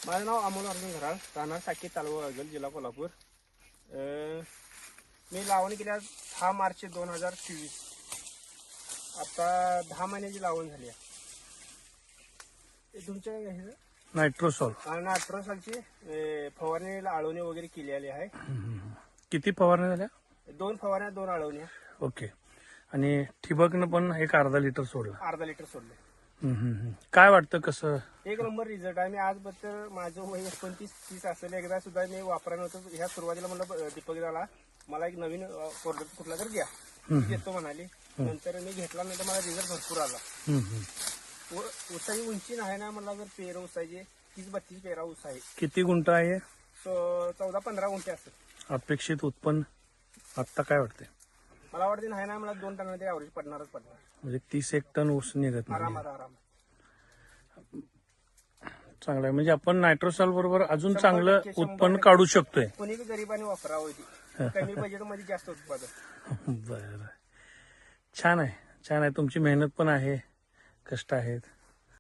माझं नाव अमोल अर्जुन घराळ, राहणार साकेत, तालुका वाघेल, जिल्हा कोल्हापूर. मी लावणी केल्या 6 मार्च 2024. आता 10 महिन्याची लावण झाली आहे. तुमच्या नायट्रोसॉल नायट्रोसॉलची फवारणीला आळवणी वगैरे केलेली आहे. किती फवारण्या झाल्या? 2 फवारण्या 2 आळवण्या. ओके. आणि ठिबकनं पण एक अर्धा लिटर सोडलं. अर्धा लिटर सोडले. काय वाटतं कसं? एक नंबर रिझल्ट आहे. मी आजबद्दल माझं वय 29-30 असेल. एकदा सुद्धा मी वापरलं नव्हतं. ह्या सुरुवातीला म्हणलं दीपक दादा मला एक नवीन प्रोडक्ट कुठला तर द्या, घेतो म्हणाली. नंतर मी घेतला, नंतर मला रिझल्ट भरपूर आला. ऊसाची उंची नाही ना मला, जर पेरा ऊसाची 30-32 पेरा ऊस आहे. किती गुंठ आहे? 14-15 गुंठे असेल. अपेक्षित उत्पन्न आता काय वाटते? मला वाटते नाही ना, मला 2 टनामध्ये ॲव्हरेज पडणारच पडणार. म्हणजे 31 टन ऊस निघत नाही. आराम. चांगलं आहे. म्हणजे आपण नायट्रोसॉल बरोबर अजून चांगलं उत्पन्न काढू शकतोय. कोणी गरिबांनी वापरावं ती, कमी बजेटमध्ये जास्त उत्पादन. बरं, छान आहे, छान आहे. तुमची मेहनत पण आहे, कष्ट आहेत.